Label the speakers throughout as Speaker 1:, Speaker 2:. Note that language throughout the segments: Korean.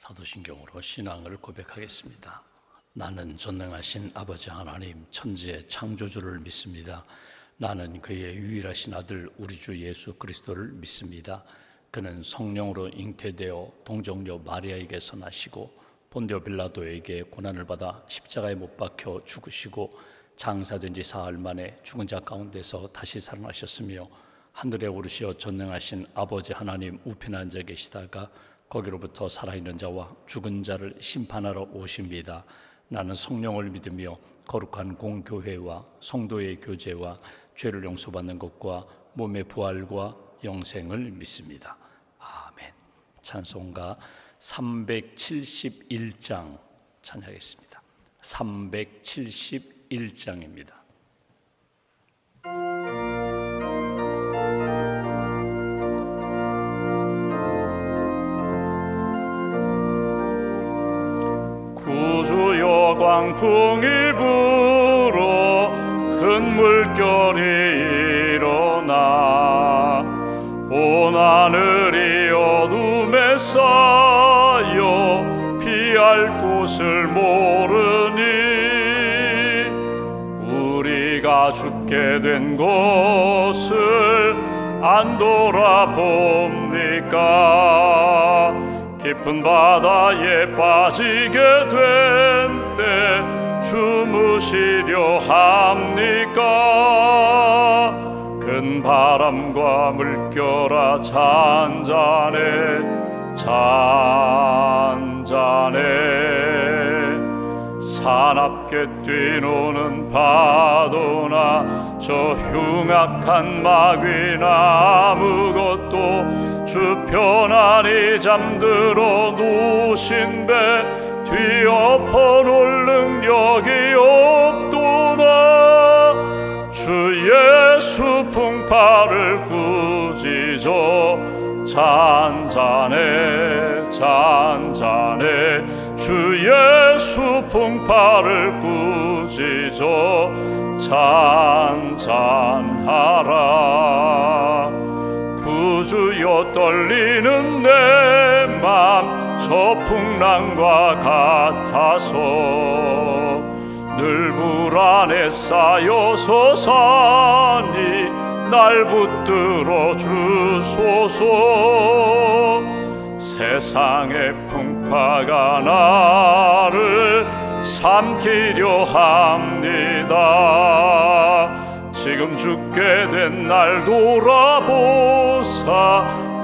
Speaker 1: 사도신경으로 신앙을 고백하겠습니다. 나는 전능하신 아버지 하나님 천지의 창조주를 믿습니다. 나는 그의 유일하신 아들 우리 주 예수 그리스도를 믿습니다. 그는 성령으로 잉태되어 동정녀 마리아에게서 나시고 본디오 빌라도에게 고난을 받아 십자가에 못 박혀 죽으시고 장사된 지 사흘 만에 죽은 자 가운데서 다시 살아나셨으며 하늘에 오르시어 전능하신 아버지 하나님 우편에 앉아 계시다가 거기로부터 살아있는 자와 죽은 자를 심판하러 오십니다. 나는 성령을 믿으며 거룩한 공교회와 성도의 교제와 죄를 용서받는 것과 몸의 부활과 영생을 믿습니다. 아멘. 찬송가 371장 찬양하겠습니다. 371장입니다. 구주여 광풍이 불어 큰 물결이 일어나 온 하늘이 어둠에 쌓여 피할 곳을 모르니 우리가 죽게 된 것을 안 돌아봅니까? 깊은 바다에 빠지게 된 때 주무시려 합니까? 큰 바람과 물결아 잔잔해 사납게 뛰노는 파도나 저 흉악한 마귀나 아무것도 주 편안히 잠들어 누신 배 뒤엎어 놓을 능력이 없도다. 주 예수 풍파를 꾸짖어 잔잔해 주 예수 풍파를 꾸짖어 잔잔하라. 구주여 떨리는 내 맘 저 풍랑과 같아서 늘 불안에 쌓여서 사니 날 붙들어 주소서. 세상의 풍파가 나를 삼키려 합니다. 지금 죽게 된 날 돌아보사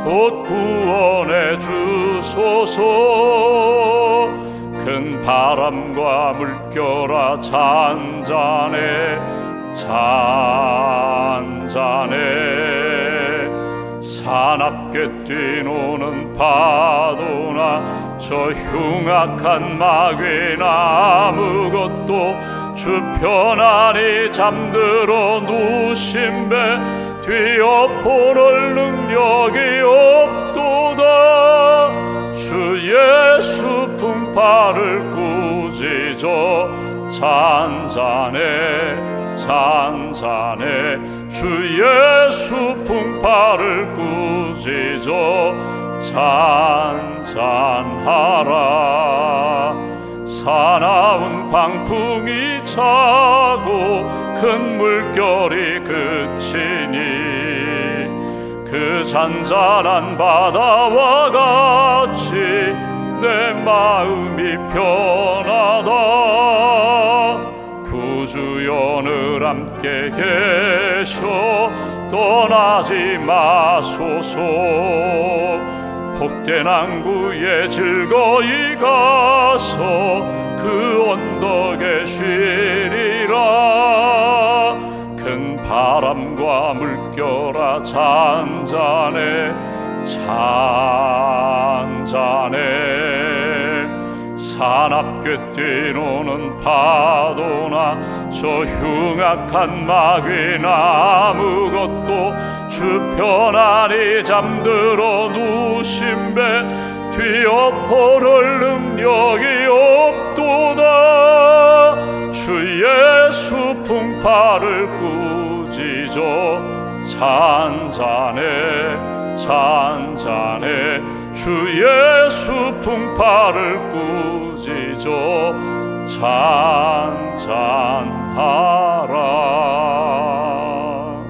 Speaker 1: 곧 구원해 주소서. 큰 바람과 물결아 잔잔해 사납게 뛰노는 파도나 저 흉악한 마귀나 아무것도 주 편안히 잠들어 누신 배 뒤엎어 놓을 능력이 없도다. 주 예수 풍파를 꾸짖어 잔잔해 주 예수 풍파를 꾸짖어 잔잔하라. 사나운 광풍이 차고 큰 물결이 그치니 그 잔잔한 바다와 같이 내 마음이 편하다. 구주여 늘 함께 계셔 떠나지 마소서. 복된 항구에 즐거이 가서 그 언덕에 쉬리라. 큰 바람과 물결아 잔잔해 사납게 뛰노는 파도나 저 흉악한 마귀나 아무것도 주 편안히 잠들어 누신 배 뒤엎어 놓을 능력이 없도다. 주 예수 풍파를 꾸짖어 잔잔해 잔잔해 주 예수 풍파를 꾸짖어 잔잔하라.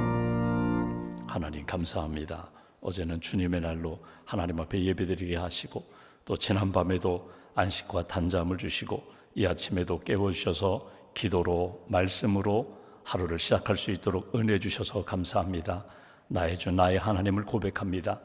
Speaker 1: 하나님 감사합니다. 어제는 주님의 날로 하나님 앞에 예배드리게 하시고 또 지난밤에도 안식과 단잠을 주시고 이 아침에도 깨워주셔서 기도로 말씀으로 하루를 시작할 수 있도록 은혜 주셔서 감사합니다. 나의 주 나의 하나님을 고백합니다.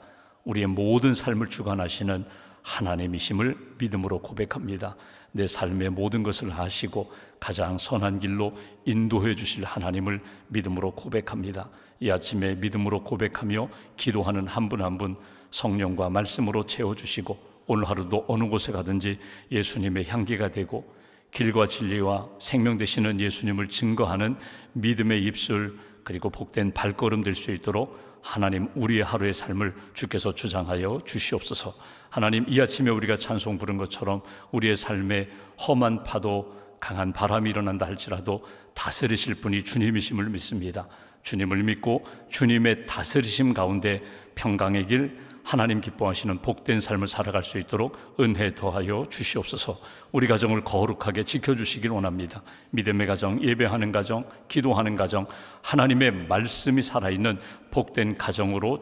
Speaker 1: 우리의 모든 삶을 주관하시는 하나님이심을 믿음으로 고백합니다. 내 삶의 모든 것을 아시고 가장 선한 길로 인도해 주실 하나님을 믿음으로 고백합니다. 이 아침에 믿음으로 고백하며 기도하는 한 분 한 분 성령과 말씀으로 채워주시고 오늘 하루도 어느 곳에 가든지 예수님의 향기가 되고 길과 진리와 생명 되시는 예수님을 증거하는 믿음의 입술 그리고 복된 발걸음 될 수 있도록 하나님 우리의 하루의 삶을 주께서 주장하여 주시옵소서. 하나님 이 아침에 우리가 찬송 부른 것처럼 우리의 삶에 험한 파도 강한 바람이 일어난다 할지라도 다스리실 분이 주님이심을 믿습니다. 주님을 믿고 주님의 다스리심 가운데 평강의 길 하나님 기뻐하시는 복된 삶을 살아갈 수 있도록 은혜 더하여 주시옵소서. 우리 가정을 거룩하게 지켜주시길 원합니다. 믿음의 가정, 예배하는 가정, 기도하는 가정, 하나님의 말씀이 살아있는 복된 가정으로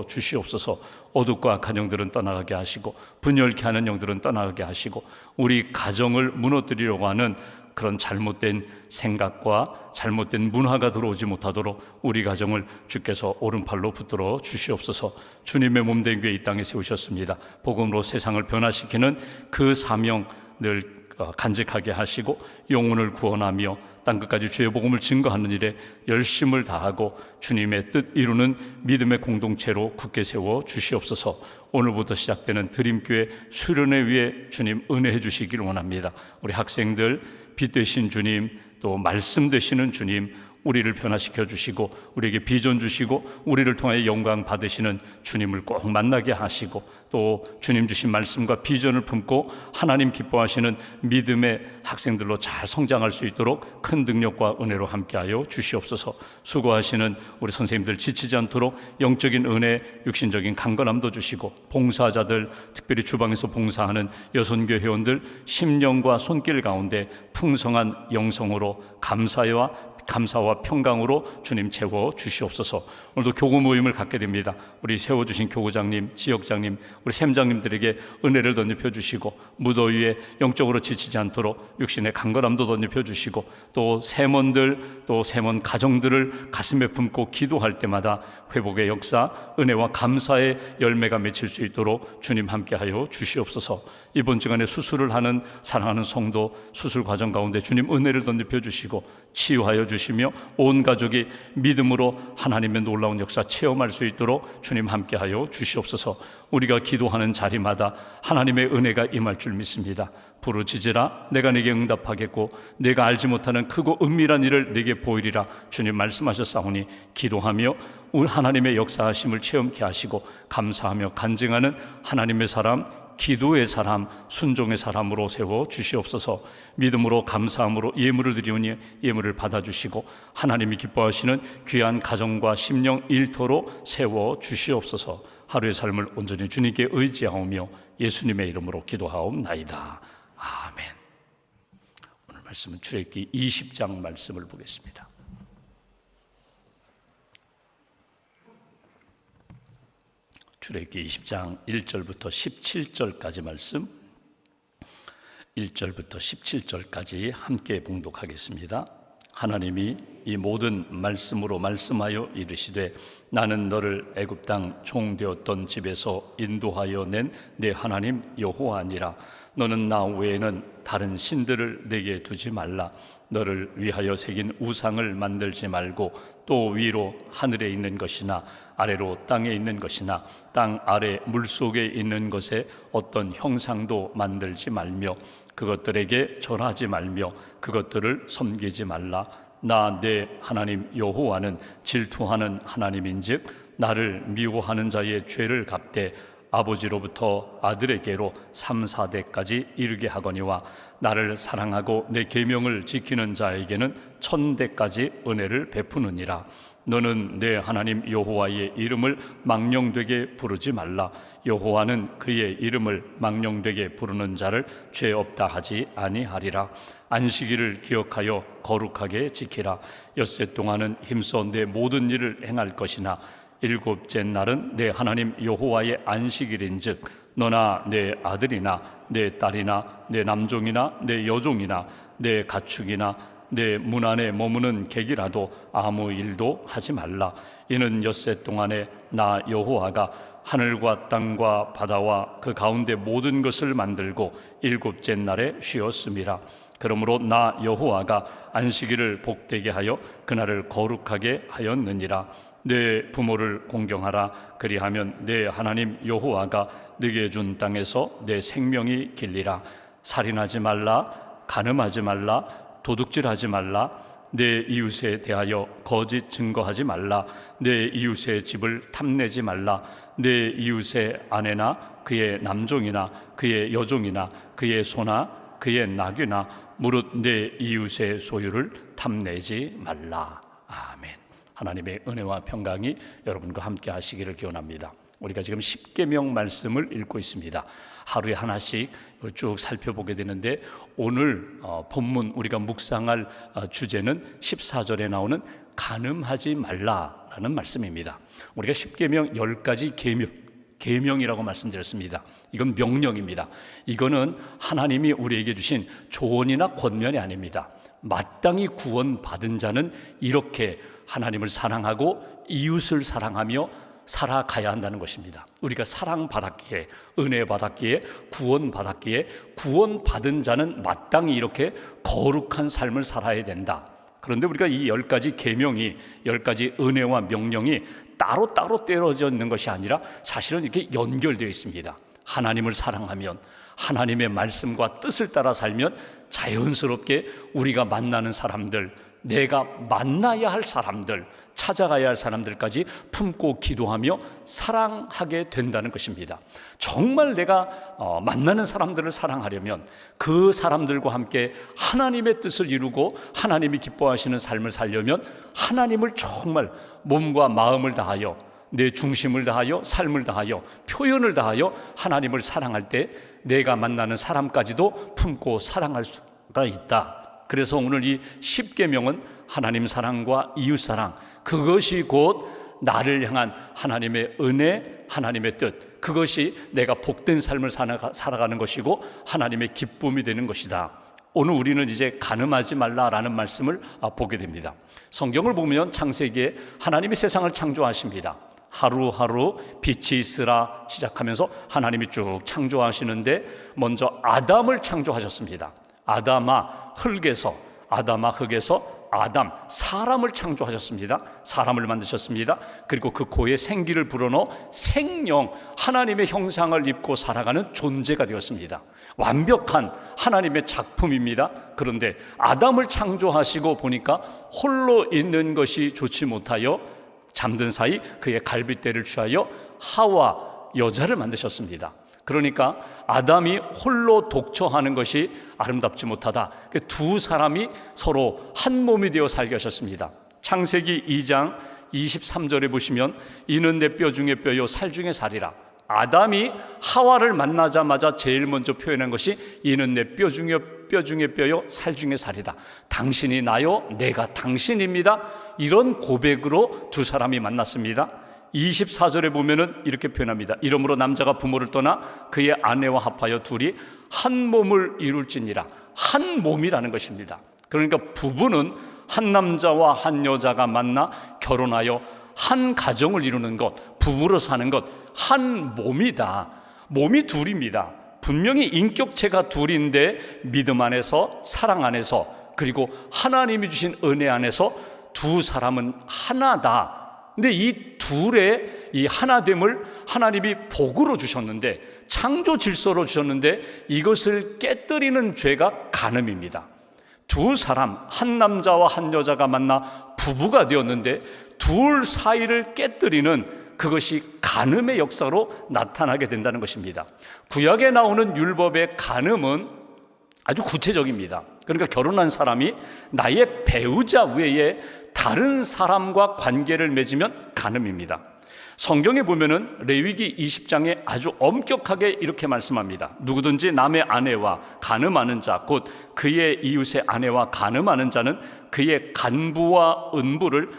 Speaker 1: 지켜주시옵소서. 어둡고 악한 영들은 떠나가게 하시고 분열케 하는 영들은 떠나가게 하시고 우리 가정을 무너뜨리려고 하는 그런 잘못된 생각과 잘못된 문화가 들어오지 못하도록 우리 가정을 주께서 오른팔로 붙들어 주시옵소서. 주님의 몸된 교회 이 땅에 세우셨습니다. 복음으로 세상을 변화시키는 그 사명 늘 간직하게 하시고 영혼을 구원하며 땅끝까지 주의 복음을 증거하는 일에 열심을 다하고 주님의 뜻 이루는 믿음의 공동체로 굳게 세워 주시옵소서. 오늘부터 시작되는 드림교회 수련회 위에 주님 은혜해 주시길 원합니다. 우리 학생들 빛 되신 주님, 또 말씀 되시는 주님, 우리를 변화시켜 주시고 우리에게 비전 주시고 우리를 통하여 영광 받으시는 주님을 꼭 만나게 하시고 또 주님 주신 말씀과 비전을 품고 하나님 기뻐하시는 믿음의 학생들로 잘 성장할 수 있도록 큰 능력과 은혜로 함께하여 주시옵소서. 수고하시는 우리 선생님들 지치지 않도록 영적인 은혜, 육신적인 강건함도 주시고 봉사자들, 특별히 주방에서 봉사하는 여선교 회원들 심령과 손길 가운데 풍성한 영성으로 감사와 평강으로 주님 채워 주시옵소서. 오늘도 교구 모임을 갖게 됩니다. 우리 세워주신 교구장님, 지역장님, 우리 샘장님들에게 은혜를 덧입혀 주시고 무더위에 영적으로 지치지 않도록 육신의 강건함도 덧입혀 주시고 또 세몬들, 또 세몬 가정들을 가슴에 품고 기도할 때마다 회복의 역사, 은혜와 감사의 열매가 맺힐 수 있도록 주님 함께하여 주시옵소서. 이번 주간에 수술을 하는 사랑하는 성도 수술 과정 가운데 주님 은혜를 덧입혀 주시고 치유하여 주시며 온 가족이 믿음으로 하나님의 놀라운 역사 체험할 수 있도록 주님 함께하여 주시옵소서. 우리가 기도하는 자리마다 하나님의 은혜가 임할 줄 믿습니다. 부르짖으라 내가 네게 응답하겠고 내가 알지 못하는 크고 은밀한 일을 네게 보이리라 주님 말씀하셨사오니 기도하며 우리 하나님의 역사하심을 체험케 하시고 감사하며 간증하는 하나님의 사람, 기도의 사람, 순종의 사람으로 세워 주시옵소서. 믿음으로 감사함으로 예물을 드리오니 예물을 받아주시고 하나님이 기뻐하시는 귀한 가정과 심령 일터로 세워 주시옵소서. 하루의 삶을 온전히 주님께 의지하오며 예수님의 이름으로 기도하옵나이다. 아멘. 오늘 말씀은 출애굽기 20장 말씀을 보겠습니다. 출애굽기 20장 1절부터 17절까지 말씀, 1절부터 17절까지 함께 봉독하겠습니다. 하나님이 이 모든 말씀으로 말씀하여 이르시되 나는 너를 애굽 땅 종되었던 집에서 인도하여 낸 내 하나님 여호와니라. 너는 나 외에는 다른 신들을 내게 두지 말라. 너를 위하여 새긴 우상을 만들지 말고 또 위로 하늘에 있는 것이나 아래로 땅에 있는 것이나 땅 아래 물속에 있는 것에 어떤 형상도 만들지 말며 그것들에게 절하지 말며 그것들을 섬기지 말라. 나 내 하나님 여호와는 질투하는 하나님인즉 나를 미워하는 자의 죄를 갚되 아버지로부터 아들에게로 3, 4대까지 이르게 하거니와 나를 사랑하고 내 계명을 지키는 자에게는 1000대까지 은혜를 베푸느니라. 너는 내 하나님 여호와의 이름을 망령되게 부르지 말라. 여호와는 그의 이름을 망령되게 부르는 자를 죄 없다 하지 아니하리라. 안식일을 기억하여 거룩하게 지키라. 엿새 동안은 힘써 내 모든 일을 행할 것이나 일곱째 날은 내 하나님 여호와의 안식일인즉 너나 내 아들이나 내 딸이나 내 남종이나 내 여종이나 내 가축이나 내 문 안에 머무는 객이라도 아무 일도 하지 말라. 이는 엿새 동안에 나 여호와가 하늘과 땅과 바다와 그 가운데 모든 것을 만들고 일곱째 날에 쉬었음이라. 그러므로 나 여호와가 안식일을 복되게 하여 그날을 거룩하게 하였느니라. 내 부모를 공경하라. 그리하면 내 하나님 여호와가 네게 준 땅에서 내 생명이 길리라. 살인하지 말라. 간음하지 말라. 도둑질하지 말라. 내 이웃에 대하여 거짓 증거하지 말라. 내 이웃의 집을 탐내지 말라. 내 이웃의 아내나 그의 남종이나 그의 여종이나 그의 소나 그의 낙이나 무릇 내 이웃의 소유를 탐내지 말라. 아멘. 하나님의 은혜와 평강이 여러분과 함께 하시기를 기원합니다. 우리가 지금 십계명 말씀을 읽고 있습니다. 하루에 하나씩 쭉 살펴보게 되는데 오늘 본문 우리가 묵상할 주제는 14절에 나오는 간음하지 말라라는 말씀입니다. 우리가 십계명 10가지 계명이라고 말씀드렸습니다. 이건 명령입니다. 이거는 하나님이 우리에게 주신 조언이나 권면이 아닙니다. 마땅히 구원받은 자는 이렇게 하나님을 사랑하고 이웃을 사랑하며 살아가야 한다는 것입니다. 우리가 사랑받았기에, 은혜받았기에, 구원받았기에 구원받은 자는 마땅히 이렇게 거룩한 삶을 살아야 된다. 그런데 우리가 이 10가지 계명이, 10가지 은혜와 명령이 따로따로 떼어져 있는 것이 아니라 사실은 이렇게 연결되어 있습니다. 하나님을 사랑하면, 하나님의 말씀과 뜻을 따라 살면 자연스럽게 우리가 만나는 사람들, 내가 만나야 할 사람들, 찾아가야 할 사람들까지 품고 기도하며 사랑하게 된다는 것입니다. 정말 내가 만나는 사람들을 사랑하려면 그 사람들과 함께 하나님의 뜻을 이루고 하나님이 기뻐하시는 삶을 살려면 하나님을 정말 몸과 마음을 다하여, 내 중심을 다하여, 삶을 다하여, 표현을 다하여 하나님을 사랑할 때 내가 만나는 사람까지도 품고 사랑할 수가 있다. 그래서 오늘 이 십계명은 하나님 사랑과 이웃 사랑, 그것이 곧 나를 향한 하나님의 은혜, 하나님의 뜻, 그것이 내가 복된 삶을 살아가는 것이고 하나님의 기쁨이 되는 것이다. 오늘 우리는 이제 간음하지 말라라는 말씀을 보게 됩니다. 성경을 보면 창세기에 하나님이 세상을 창조하십니다. 하루하루 빛이 있으라 시작하면서 하나님이 쭉 창조하시는데 먼저 아담을 창조하셨습니다. 아담아 흙에서, 아담아 흙에서 아담, 사람을 창조하셨습니다. 사람을 만드셨습니다. 그리고 그 코에 생기를 불어넣어 생명, 하나님의 형상을 입고 살아가는 존재가 되었습니다. 완벽한 하나님의 작품입니다. 그런데 아담을 창조하시고 보니까 홀로 있는 것이 좋지 못하여 잠든 사이 그의 갈빗대를 취하여 하와 여자를 만드셨습니다. 그러니까 아담이 홀로 독처하는 것이 아름답지 못하다. 두 사람이 서로 한 몸이 되어 살게 하셨습니다. 창세기 2장 23절에 보시면 이는 내 뼈 중에 뼈요 살 중에 살이라. 아담이 하와를 만나자마자 제일 먼저 표현한 것이 이는 내 뼈 중에 뼈요 살 중에 살이다. 당신이 나요, 내가 당신입니다. 이런 고백으로 두 사람이 만났습니다. 24절에 보면은 이렇게 표현합니다. 이러므로 남자가 부모를 떠나 그의 아내와 합하여 둘이 한 몸을 이룰지니라. 한 몸이라는 것입니다. 그러니까 부부는 한 남자와 한 여자가 만나 결혼하여 한 가정을 이루는 것, 부부로 사는 것, 한 몸이다. 몸이 둘입니다. 분명히 인격체가 둘인데 믿음 안에서, 사랑 안에서, 그리고 하나님이 주신 은혜 안에서 두 사람은 하나다. 근데 이 둘의 이 하나됨을 하나님이 복으로 주셨는데, 창조 질서로 주셨는데 이것을 깨뜨리는 죄가 간음입니다. 두 사람, 한 남자와 한 여자가 만나 부부가 되었는데 둘 사이를 깨뜨리는 그것이 간음의 역사로 나타나게 된다는 것입니다. 구약에 나오는 율법의 간음은 아주 구체적입니다. 그러니까 결혼한 사람이 나의 배우자 외에 다른 사람과 관계를 맺으면 간음입니다. 성경에 보면은 레위기 20장에 아주 엄격하게 이렇게 말씀합니다. 누구든지 남의 아내와 간음하는 자, 곧 그의 이웃의 아내와 간음하는 자는 그의 간부와 은부를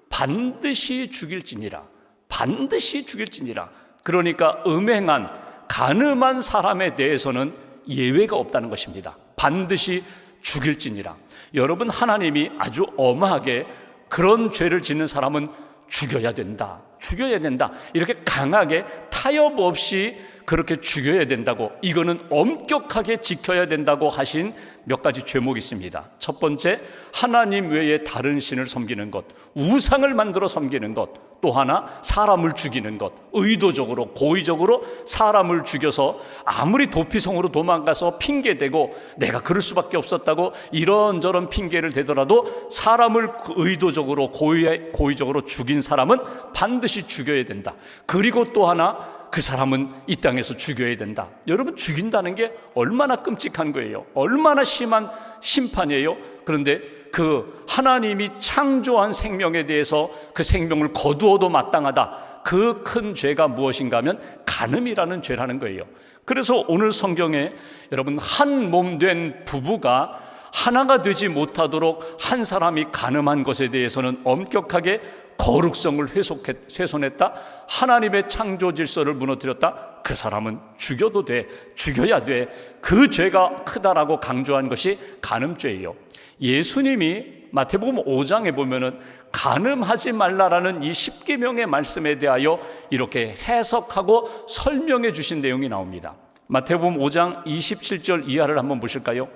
Speaker 1: 반드시 죽일지니라. 반드시 죽일지니라. 그러니까 음행한 간음한 사람에 대해서는 예외가 없다는 것입니다. 반드시 죽일지니라. 여러분, 하나님이 아주 엄하게 그런 죄를 짓는 사람은 죽여야 된다, 죽여야 된다, 이렇게 강하게 타협 없이 그렇게 죽여야 된다고, 이거는 엄격하게 지켜야 된다고 하신 몇 가지 죄목이 있습니다. 첫 번째, 하나님 외에 다른 신을 섬기는 것, 우상을 만들어 섬기는 것. 또 하나, 사람을 죽이는 것, 의도적으로 고의적으로 사람을 죽여서 아무리 도피성으로 도망가서 핑계대고 내가 그럴 수밖에 없었다고 이런저런 핑계를 대더라도 사람을 의도적으로 고의적으로 죽인 사람은 반드시 죽여야 된다. 그리고 또 하나, 그 사람은 이 땅에서 죽여야 된다. 여러분, 죽인다는 게 얼마나 끔찍한 거예요. 얼마나 심한 심판이에요. 그런데 그 하나님이 창조한 생명에 대해서 그 생명을 거두어도 마땅하다. 그 큰 죄가 무엇인가 하면 간음이라는 죄라는 거예요. 그래서 오늘 성경에 여러분, 한 몸 된 부부가 하나가 되지 못하도록 한 사람이 간음한 것에 대해서는 엄격하게 거룩성을 훼손했다. 하나님의 창조 질서를 무너뜨렸다. 그 사람은 죽여도 돼, 죽여야 돼. 그 죄가 크다라고 강조한 것이 간음죄예요. 예수님이 마태복음 5장에 보면은 간음하지 말라라는 이 10계명의 말씀에 대하여 이렇게 해석하고 설명해 주신 내용이 나옵니다. 마태복음 5장 27절 이하를 한번 보실까요?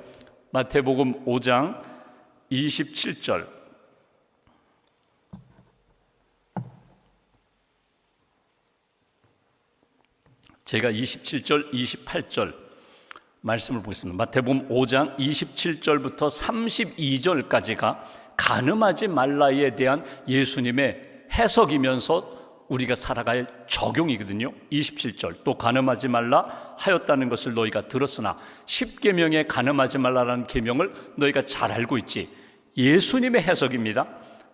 Speaker 1: 마태복음 5장 27절. 제가 27절, 28절 말씀을 보겠습니다. 마태복음 5장 27절부터 32절까지가 간음하지 말라에 대한 예수님의 해석이면서 우리가 살아갈 적용이거든요. 27절, 또 간음하지 말라 하였다는 것을 너희가 들었으나 10계명에 간음하지 말라라는 계명을 너희가 잘 알고 있지. 예수님의 해석입니다.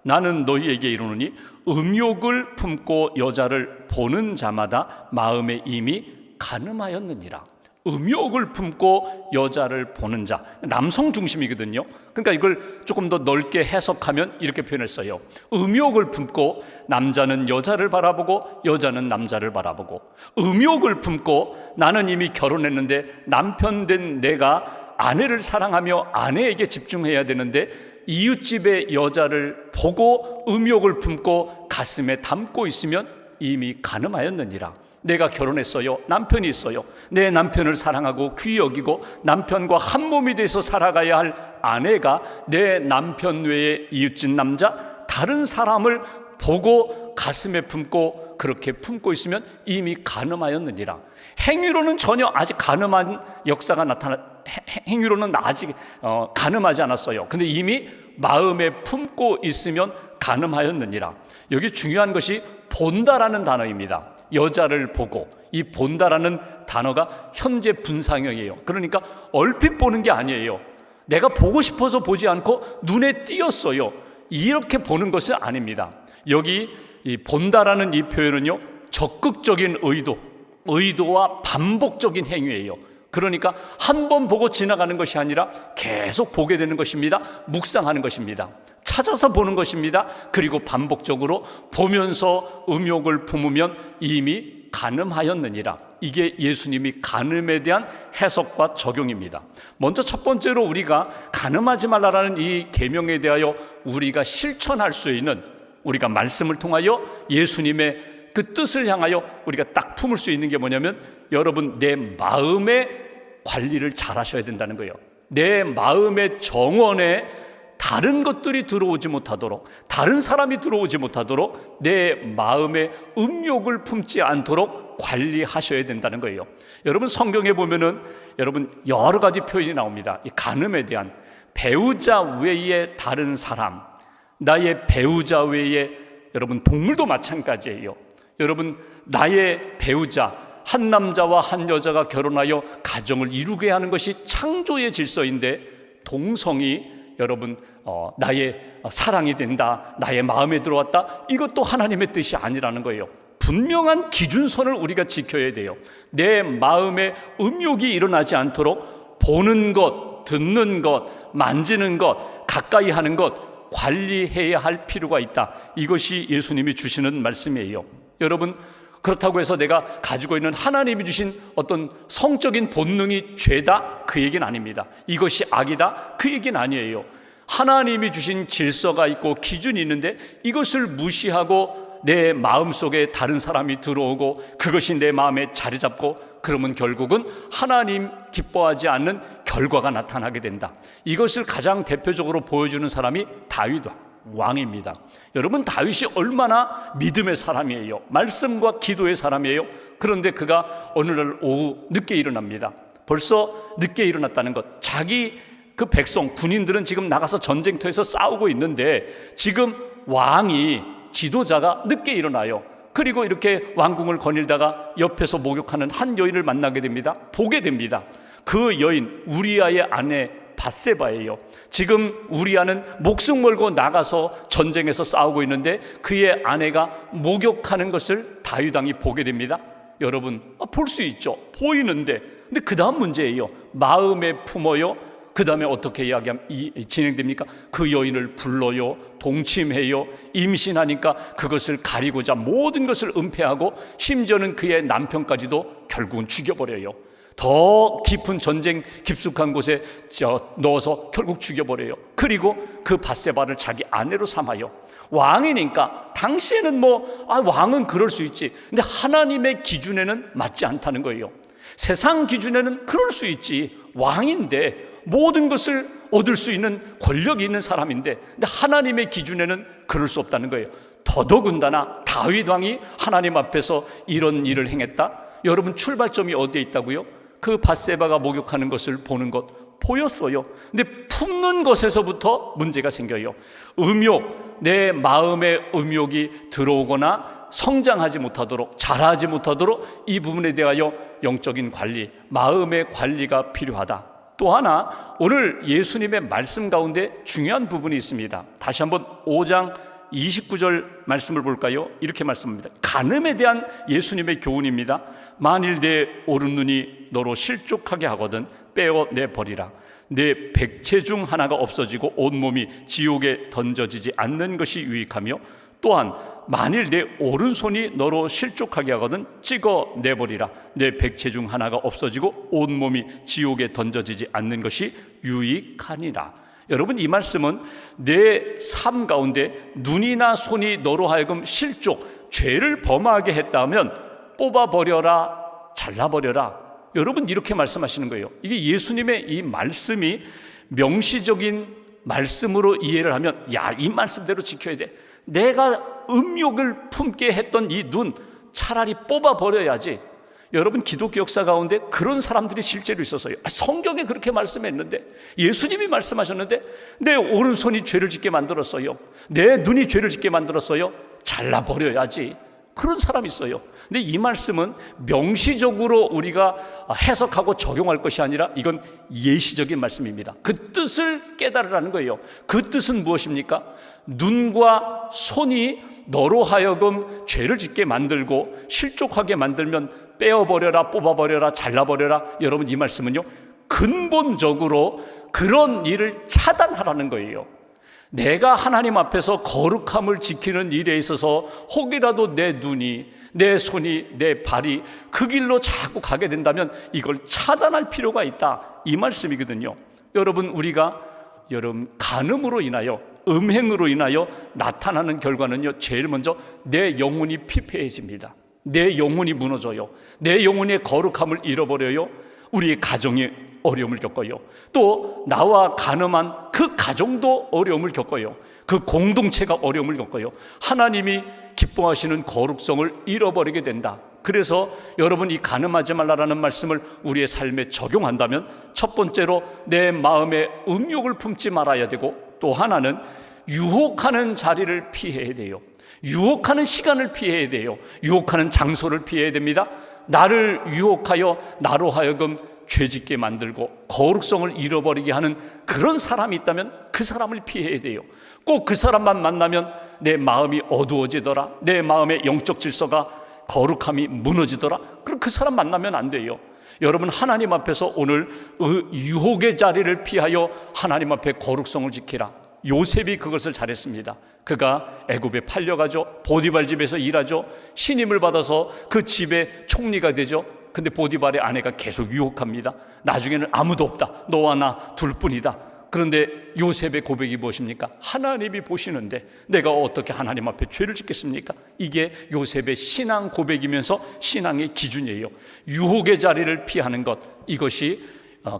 Speaker 1: 나는 너희에게 이르노니 음욕을 품고 여자를 보는 자마다 마음에 이미 간음하였느니라. 음욕을 품고 여자를 보는 자, 남성 중심이거든요. 그러니까 이걸 조금 더 넓게 해석하면 이렇게 표현했어요. 음욕을 품고 남자는 여자를 바라보고 여자는 남자를 바라보고, 음욕을 품고 나는 이미 결혼했는데 남편 된 내가 아내를 사랑하며 아내에게 집중해야 되는데 이웃집의 여자를 보고 음욕을 품고 가슴에 담고 있으면 이미 간음하였느니라. 내가 결혼했어요. 남편이 있어요. 내 남편을 사랑하고 귀히 여기고 남편과 한 몸이 돼서 살아가야 할 아내가 내 남편 외에 이웃집 남자 다른 사람을 보고 가슴에 품고 그렇게 품고 있으면 이미 간음하였느니라. 행위로는 전혀 아직 간음한 역사가 행위로는 아직 간음하지 않았어요. 근데 이미 마음에 품고 있으면 간음하였느니라. 여기 중요한 것이 본다라는 단어입니다. 여자를 보고, 이 본다라는 단어가 현재 분사형이에요. 그러니까 얼핏 보는 게 아니에요. 내가 보고 싶어서 보지 않고 눈에 띄었어요. 이렇게 보는 것은 아닙니다. 여기 이 본다라는 이 표현은요, 적극적인 의도와 반복적인 행위예요. 그러니까 한 번 보고 지나가는 것이 아니라 계속 보게 되는 것입니다. 묵상하는 것입니다. 찾아서 보는 것입니다. 그리고 반복적으로 보면서 음욕을 품으면 이미 간음하였느니라. 이게 예수님이 간음에 대한 해석과 적용입니다. 먼저 첫 번째로 우리가 간음하지 말라라는 이 계명에 대하여 우리가 실천할 수 있는, 우리가 말씀을 통하여 예수님의 그 뜻을 향하여 우리가 딱 품을 수 있는 게 뭐냐면, 여러분, 내 마음의 관리를 잘 하셔야 된다는 거예요. 내 마음의 정원에 다른 것들이 들어오지 못하도록, 다른 사람이 들어오지 못하도록 내 마음의 음욕을 품지 않도록 관리하셔야 된다는 거예요. 여러분, 성경에 보면은 여러분 여러 가지 표현이 나옵니다. 이 간음에 대한, 배우자 외에 다른 사람, 나의 배우자 외에, 여러분 동물도 마찬가지예요. 여러분, 나의 배우자, 한 남자와 한 여자가 결혼하여 가정을 이루게 하는 것이 창조의 질서인데, 동성이 여러분 나의 사랑이 된다, 나의 마음에 들어왔다, 이것도 하나님의 뜻이 아니라는 거예요. 분명한 기준선을 우리가 지켜야 돼요. 내 마음에 음욕이 일어나지 않도록 보는 것, 듣는 것, 만지는 것, 가까이 하는 것 관리해야 할 필요가 있다. 이것이 예수님이 주시는 말씀이에요. 여러분, 그렇다고 해서 내가 가지고 있는 하나님이 주신 어떤 성적인 본능이 죄다, 그 얘기는 아닙니다. 이것이 악이다, 그 얘기는 아니에요. 하나님이 주신 질서가 있고 기준이 있는데 이것을 무시하고 내 마음속에 다른 사람이 들어오고 그것이 내 마음에 자리 잡고 그러면 결국은 하나님 기뻐하지 않는 결과가 나타나게 된다. 이것을 가장 대표적으로 보여주는 사람이 다윗 왕입니다. 여러분, 다윗이 얼마나 믿음의 사람이에요. 말씀과 기도의 사람이에요. 그런데 그가 어느 날 오후 늦게 일어납니다. 벌써 늦게 일어났다는 것, 자기 그 백성, 군인들은 지금 나가서 전쟁터에서 싸우고 있는데 지금 왕이, 지도자가 늦게 일어나요. 그리고 이렇게 왕궁을 거닐다가 옆에서 목욕하는 한 여인을 만나게 됩니다. 보게 됩니다. 그 여인, 우리아의 아내 밧세바예요. 지금 우리아는 목숨 걸고 나가서 전쟁에서 싸우고 있는데 그의 아내가 목욕하는 것을 다윗 왕이 보게 됩니다. 여러분, 볼 수 있죠. 보이는데, 근데 그 다음 문제예요. 마음에 품어요. 그 다음에 어떻게 진행됩니까? 그 여인을 불러요, 동침해요. 임신하니까 그것을 가리고자 모든 것을 은폐하고 심지어는 그의 남편까지도 결국은 죽여버려요. 더 깊은 전쟁 깊숙한 곳에 넣어서 결국 죽여버려요. 그리고 그 밧세바를 자기 아내로 삼아요. 왕이니까 당시에는 왕은 그럴 수 있지. 근데 하나님의 기준에는 맞지 않다는 거예요. 세상 기준에는 그럴 수 있지. 왕인데 모든 것을 얻을 수 있는 권력이 있는 사람인데, 근데 하나님의 기준에는 그럴 수 없다는 거예요. 더더군다나 다윗 왕이 하나님 앞에서 이런 일을 행했다. 여러분, 출발점이 어디에 있다고요? 그 밧세바가 목욕하는 것을 보는 것 보였어요. 근데 품는 것에서부터 문제가 생겨요. 음욕, 내 마음에 음욕이 들어오거나 성장하지 못하도록, 자라지 못하도록 이 부분에 대하여 영적인 관리, 마음의 관리가 필요하다. 또 하나, 오늘 예수님의 말씀 가운데 중요한 부분이 있습니다. 다시 한번 5장 29절 말씀을 볼까요? 이렇게 말씀합니다. 간음에 대한 예수님의 교훈입니다. 만일 내 오른눈이 너로 실족하게 하거든 빼어내버리라. 내 백체 중 하나가 없어지고 온몸이 지옥에 던져지지 않는 것이 유익하며, 또한 만일 내 오른손이 너로 실족하게 하거든 찍어내버리라. 내 백체 중 하나가 없어지고 온몸이 지옥에 던져지지 않는 것이 유익하니라. 여러분, 이 말씀은 내 삶 가운데 눈이나 손이 너로 하여금 실족, 죄를 범하게 했다면 뽑아버려라, 잘라버려라. 여러분, 이렇게 말씀하시는 거예요. 이게 예수님의 이 말씀이 명시적인 말씀으로 이해를 하면, 이 말씀대로 지켜야 돼. 내가 음욕을 품게 했던 이 눈 차라리 뽑아버려야지. 여러분, 기독교 역사 가운데 그런 사람들이 실제로 있었어요. 성경에 그렇게 말씀했는데, 예수님이 말씀하셨는데 내 오른손이 죄를 짓게 만들었어요. 내 눈이 죄를 짓게 만들었어요. 잘라버려야지. 그런 사람이 있어요. 근데 이 말씀은 명시적으로 우리가 해석하고 적용할 것이 아니라 이건 예시적인 말씀입니다. 그 뜻을 깨달으라는 거예요. 그 뜻은 무엇입니까? 눈과 손이 너로 하여금 죄를 짓게 만들고 실족하게 만들면 떼어버려라, 뽑아버려라, 잘라버려라. 여러분, 이 말씀은요, 근본적으로 그런 일을 차단하라는 거예요. 내가 하나님 앞에서 거룩함을 지키는 일에 있어서 혹이라도 내 눈이, 내 손이, 내 발이 그 길로 자꾸 가게 된다면 이걸 차단할 필요가 있다, 이 말씀이거든요. 여러분, 우리가 간음으로 인하여, 음행으로 인하여 나타나는 결과는요, 제일 먼저 내 영혼이 피폐해집니다. 내 영혼이 무너져요. 내 영혼의 거룩함을 잃어버려요. 우리의 가정이 어려움을 겪어요. 또 나와 간음한 그 가정도 어려움을 겪어요. 그 공동체가 어려움을 겪어요. 하나님이 기뻐하시는 거룩성을 잃어버리게 된다. 그래서 여러분, 이 간음하지 말라라는 말씀을 우리의 삶에 적용한다면, 첫 번째로 내 마음에 음욕을 품지 말아야 되고, 또 하나는 유혹하는 자리를 피해야 돼요. 유혹하는 시간을 피해야 돼요. 유혹하는 장소를 피해야 됩니다. 나를 유혹하여 나로 하여금 죄짓게 만들고 거룩성을 잃어버리게 하는 그런 사람이 있다면 그 사람을 피해야 돼요. 꼭 그 사람만 만나면 내 마음이 어두워지더라, 내 마음의 영적 질서가 거룩함이 무너지더라, 그럼 그 사람 만나면 안 돼요. 여러분, 하나님 앞에서 오늘 유혹의 자리를 피하여 하나님 앞에 거룩성을 지키라. 요셉이 그것을 잘했습니다. 그가 애굽에 팔려가죠. 보디발 집에서 일하죠. 신임을 받아서 그 집의 총리가 되죠. 근데 보디발의 아내가 계속 유혹합니다. 나중에는 아무도 없다, 너와 나 둘뿐이다. 그런데 요셉의 고백이 무엇입니까? 하나님이 보시는데 내가 어떻게 하나님 앞에 죄를 짓겠습니까? 이게 요셉의 신앙 고백이면서 신앙의 기준이에요. 유혹의 자리를 피하는 것, 이것이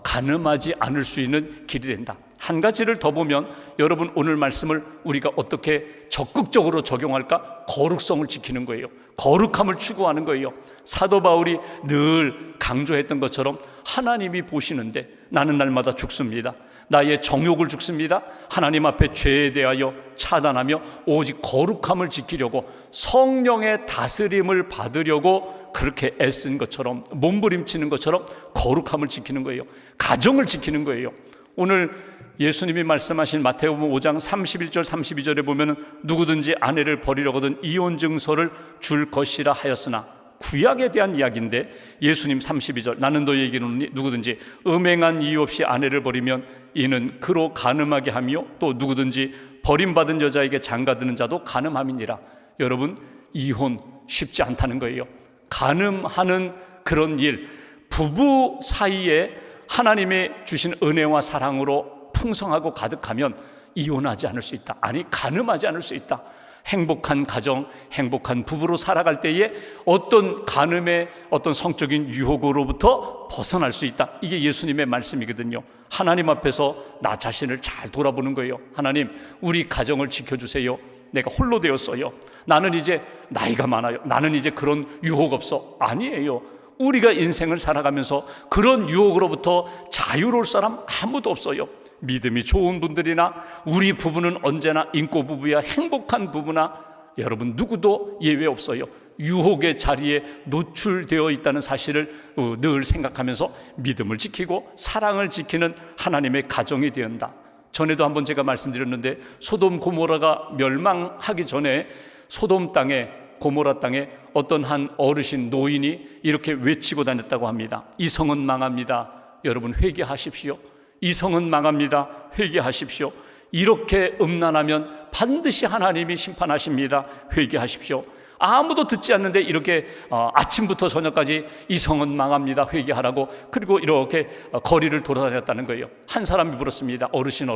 Speaker 1: 가늠하지 않을 수 있는 길이 된다. 한 가지를 더 보면 여러분, 오늘 말씀을 우리가 어떻게 적극적으로 적용할까? 거룩성을 지키는 거예요. 거룩함을 추구하는 거예요. 사도 바울이 늘 강조했던 것처럼 하나님이 보시는데 나는 날마다 죽습니다. 나의 정욕을 죽습니다. 하나님 앞에 죄에 대하여 차단하며 오직 거룩함을 지키려고 성령의 다스림을 받으려고 그렇게 애쓴 것처럼, 몸부림치는 것처럼 거룩함을 지키는 거예요. 가정을 지키는 거예요. 오늘 예수님이 말씀하신 마태복음 5장 31절 32절에 보면 누구든지 아내를 버리려거든 이혼 증서를 줄 것이라 하였으나, 구약에 대한 이야기인데 예수님 32절 나는 너희에게 이르노니 누구든지 음행한 이유 없이 아내를 버리면 이는 그로 간음하게 하며 또 누구든지 버림받은 여자에게 장가드는 자도 간음함이니라. 여러분, 이혼 쉽지 않다는 거예요. 간음하는 그런 일, 부부 사이에 하나님의 주신 은혜와 사랑으로 풍성하고 가득하면 이혼하지 않을 수 있다. 아니, 간음하지 않을 수 있다. 행복한 가정, 행복한 부부로 살아갈 때에 어떤 간음의 어떤 성적인 유혹으로부터 벗어날 수 있다. 이게 예수님의 말씀이거든요. 하나님 앞에서 나 자신을 잘 돌아보는 거예요. 하나님, 우리 가정을 지켜주세요. 내가 홀로 되었어요. 나는 이제 나이가 많아요. 나는 이제 그런 유혹 없어. 아니에요. 우리가 인생을 살아가면서 그런 유혹으로부터 자유로울 사람 아무도 없어요. 믿음이 좋은 분들이나 우리 부부는 언제나 인고 부부야, 행복한 부부나 여러분 누구도 예외 없어요. 유혹의 자리에 노출되어 있다는 사실을 늘 생각하면서 믿음을 지키고 사랑을 지키는 하나님의 가정이 되었다. 전에도 한번 제가 말씀드렸는데 소돔 고모라가 멸망하기 전에 소돔 땅에, 고모라 땅에 어떤 한 어르신, 노인이 이렇게 외치고 다녔다고 합니다. 이 성은 망합니다. 여러분 회개하십시오. 이 성은 망합니다. 회개하십시오. 이렇게 음란하면 반드시 하나님이 심판하십니다. 회개하십시오. 아무도 듣지 않는데 이렇게 아침부터 저녁까지 이 성은 망합니다. 회개하라고, 그리고 이렇게 거리를 돌아다녔다는 거예요. 한 사람이 물었습니다. 어르신,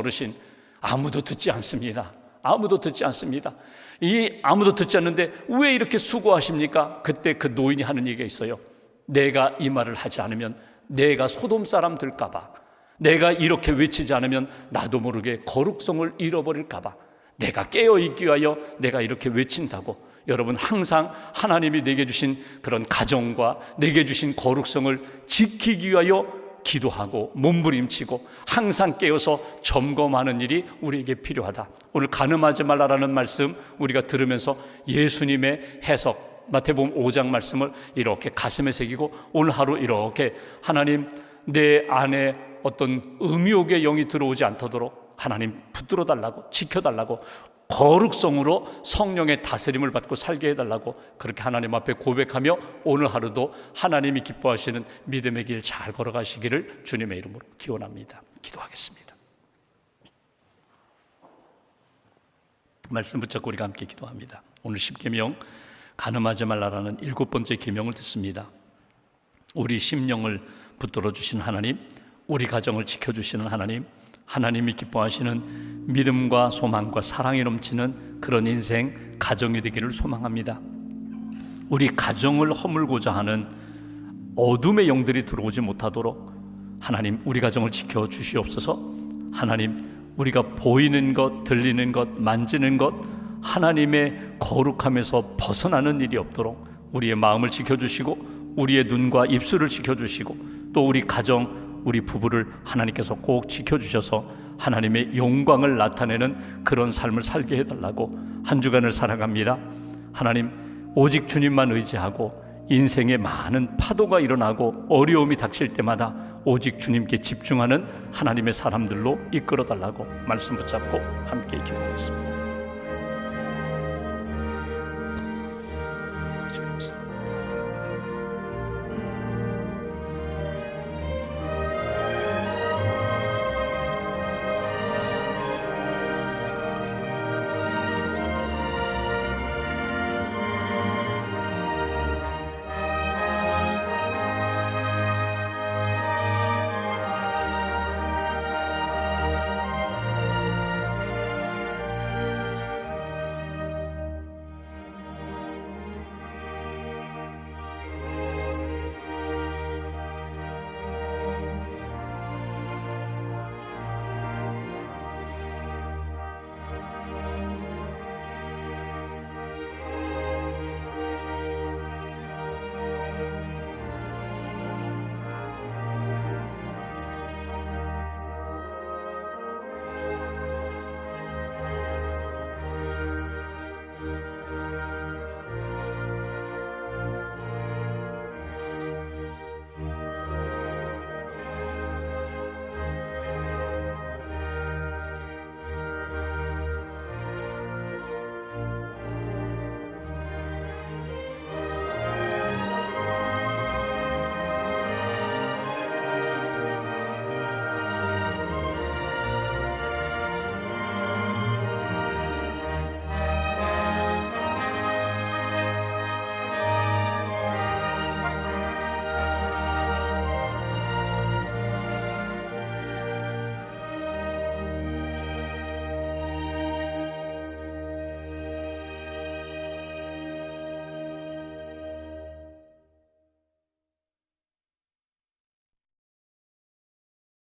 Speaker 1: 아무도 듣지 않습니다. 아무도 듣지 않습니다. 아무도 듣지 않는데 왜 이렇게 수고하십니까? 그때 그 노인이 하는 얘기가 있어요. 내가 이 말을 하지 않으면 내가 소돔 사람 될까봐, 내가 이렇게 외치지 않으면 나도 모르게 거룩성을 잃어버릴까 봐 내가 깨어있기 위하여 내가 이렇게 외친다고. 여러분, 항상 하나님이 내게 주신 그런 가정과 내게 주신 거룩성을 지키기 위하여 기도하고 몸부림치고 항상 깨어서 점검하는 일이 우리에게 필요하다. 오늘 간음하지 말라라는 말씀 우리가 들으면서 예수님의 해석 마태복음 5장 말씀을 이렇게 가슴에 새기고 오늘 하루 이렇게 하나님, 내 안에 어떤 음욕의 영이 들어오지 않도록 하나님 붙들어 달라고, 지켜달라고, 거룩성으로 성령의 다스림을 받고 살게 해달라고 그렇게 하나님 앞에 고백하며 오늘 하루도 하나님이 기뻐하시는 믿음의 길 잘 걸어가시기를 주님의 이름으로 기원합니다. 기도하겠습니다. 말씀 붙잡고 우리가 함께 기도합니다. 오늘 10계명 간음하지 말라라는 7번째 계명을 듣습니다. 우리 심령을 붙들어 주신 하나님, 우리 가정을 지켜주시는 하나님, 하나님이 기뻐하시는 믿음과 소망과 사랑이 넘치는 그런 인생, 가정이 되기를 소망합니다. 우리 가정을 허물고자 하는 어둠의 영들이 들어오지 못하도록 하나님, 우리 가정을 지켜주시옵소서. 하나님, 우리가 보이는 것, 들리는 것, 만지는 것, 하나님의 거룩함에서 벗어나는 일이 없도록 우리의 마음을 지켜주시고 우리의 눈과 입술을 지켜주시고 또 우리 가정, 우리 부부를 하나님께서 꼭 지켜주셔서 하나님의 영광을 나타내는 그런 삶을 살게 해달라고 한 주간을 살아갑니다. 하나님, 오직 주님만 의지하고 인생에 많은 파도가 일어나고 어려움이 닥칠 때마다 오직 주님께 집중하는 하나님의 사람들로 이끌어 달라고 말씀 붙잡고 함께 기도하겠습니다. 감사합니다.